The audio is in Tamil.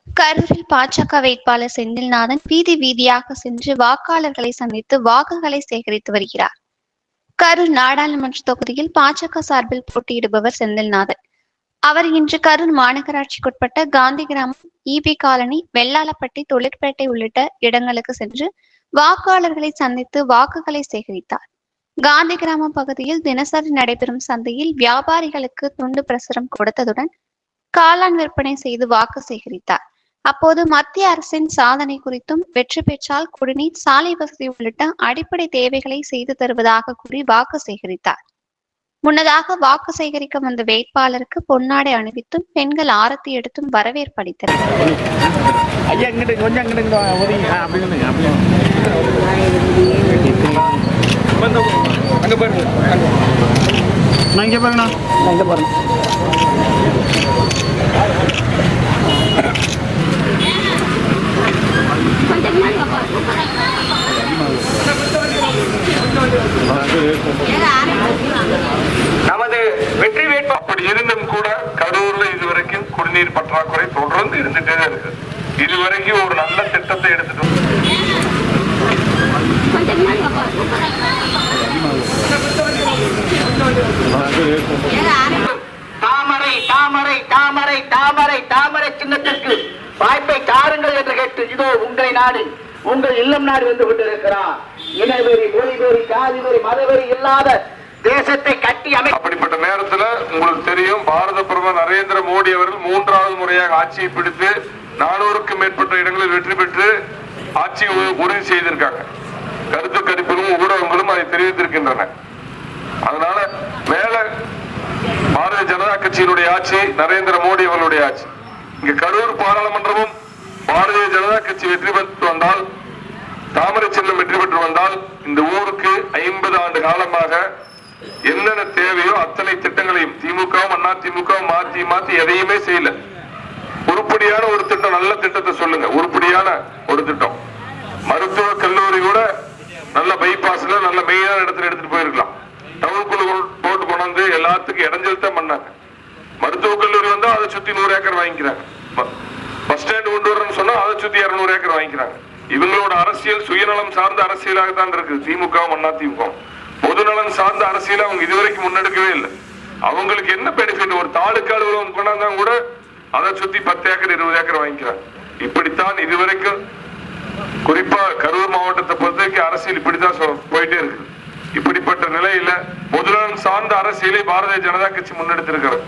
கரூரில் பாஜக வேட்பாளர் செந்தில்நாதன் வீதி வீதியாக சென்று வாக்காளர்களை சந்தித்து வாக்குகளை சேகரித்து வருகிறார். கரூர் நாடாளுமன்ற தொகுதியில் பாஜக சார்பில் போட்டியிடுபவர் செந்தில்நாதன். அவர் இன்று கரூர் மாநகராட்சிக்குட்பட்ட காந்தி கிராமம், இபி காலனி, வெள்ளாளப்பட்டி, தொழிற்பேட்டை உள்ளிட்ட இடங்களுக்கு சென்று வாக்காளர்களை சந்தித்து வாக்குகளை சேகரித்தார். காந்தி கிராமம் பகுதியில் தினசரி நடைபெறும் சந்தையில் வியாபாரிகளுக்கு துண்டு பிரசுரம் கொடுத்ததுடன் காளான் விற்பனை செய்து வாக்கு சேகரித்தார். அப்போது மத்திய அரசின் சாதனை குறித்தும், வெற்றி பெற்றால் குடிநீர், சாலை வசதி உள்ளிட்ட அடிப்படை தேவைகளை செய்து தருவதாக கூறி வாக்கு சேகரித்தார். முன்னதாக வாக்கு சேகரிக்க வந்த வேட்பாளருக்கு பொன்னாடை அணிவித்தும் பெண்கள் ஆரத்தி எடுத்தும் வரவேற்பு அளித்தனர். நமது வெற்றி வேட்பாளர் இருந்தும் கூட கரூர்ல இதுவரைக்கும் குடிநீர் பற்றாக்குறை தொடர்ந்து இருந்துட்டே தான் இருக்கு. இதுவரைக்கும் ஒரு நல்ல திட்டத்தை எடுத்துட்டு தாமரை தாமரை தாமரை தாமரை தாமரை சின்னத்திற்கு வாய்ப்பை தாருங்கள் என்று கேட்டு இதோ உங்களை நாடு, உங்கள் இல்லம் நாடு வந்து கொண்டிருக்கிறார். இனவெறி, மொழிவெறி, ஜாதிவெறி, மதவெறி இல்லாத தேசத்தை கட்டி அப்படிப்பட்ட நேரத்தில் உங்களுக்கு தெரியும், பாரத பிரதமர் நரேந்திர மோடி அவர்கள் 3வது முறையாக ஆட்சியை பிடித்து 400க்கும் மேற்பட்ட இடங்களில் வெற்றி பெற்று ஆட்சியை உறுதி செய்திருக்காங்க. கருத்து கணிப்புகளும் ஊடகங்களும் அதை தெரிவித்திருக்கின்றன. அதனால மேல பாரதிய ஜனதா கட்சியினுடைய ஆட்சி, நரேந்திர மோடி அவர்களுடைய ஆட்சி. இங்க கரூர் பாராளுமன்றமும் பாரதிய ஜனதா கட்சி வெற்றி பெற்று வந்தால், தாமரை சின்னம் வெற்றி பெற்று வந்தால், இந்த ஊருக்கு 50 ஆண்டு காலமாக என்னென்ன தேவையோ அத்தனை திட்டங்களையும் திமுகவும் அதிமுகவும் மாத்தி மாத்தி எதையுமே செய்யல. உருப்படியான ஒரு திட்டம், நல்ல திட்டத்தை சொல்லுங்க. உருப்படியான ஒரு திட்டம். மருத்துவ கல்லூரி கூட நல்ல பைபாஸ்ல நல்ல மெயினான இடத்துல எடுத்துட்டு போயிருக்கலாம். டவுனுக்குள்ள போட்டு கொண்டாந்து எல்லாத்துக்கும் இடைஞ்சல் தான் பண்ணாங்க. மருத்துவக் கல்லூரி வந்தா அதை சுத்தி 100 ஏக்கர் வாங்கிக்கிறாங்க. பஸ் ஸ்டாண்ட் கொண்டு வரணும்னு சொன்னா அதை சுத்தி 200 ஏக்கர் வாங்கிக்கிறாங்க. இவங்களோட அரசியல் சுயநலம் சார்ந்த அரசியலாகத்தான் இருக்குது. திமுகவும் அதிமுகவும் பொதுநலன் சார்ந்த அரசியல் அவங்க இதுவரைக்கும் முன்னெடுக்கவே இல்லை. அவங்களுக்கு என்ன பெனிஃபிட்? ஒரு தாலுக்கா அலுவலகம் கொண்டாந்தா கூட அதை சுத்தி 10 ஏக்கர் 20 ஏக்கர் வாங்கிக்கிறாங்க. இப்படித்தான் இதுவரைக்கும் குறிப்பா கரூர் மாவட்டத்தை பொறுத்தவரைக்கும் அரசியல் இப்படித்தான் போயிட்டே இருக்கு. இப்படிப்பட்ட நிலையில பொதுநலன் சார்ந்த அரசியலை பாரதிய ஜனதா கட்சி முன்னெடுத்திருக்கிறது.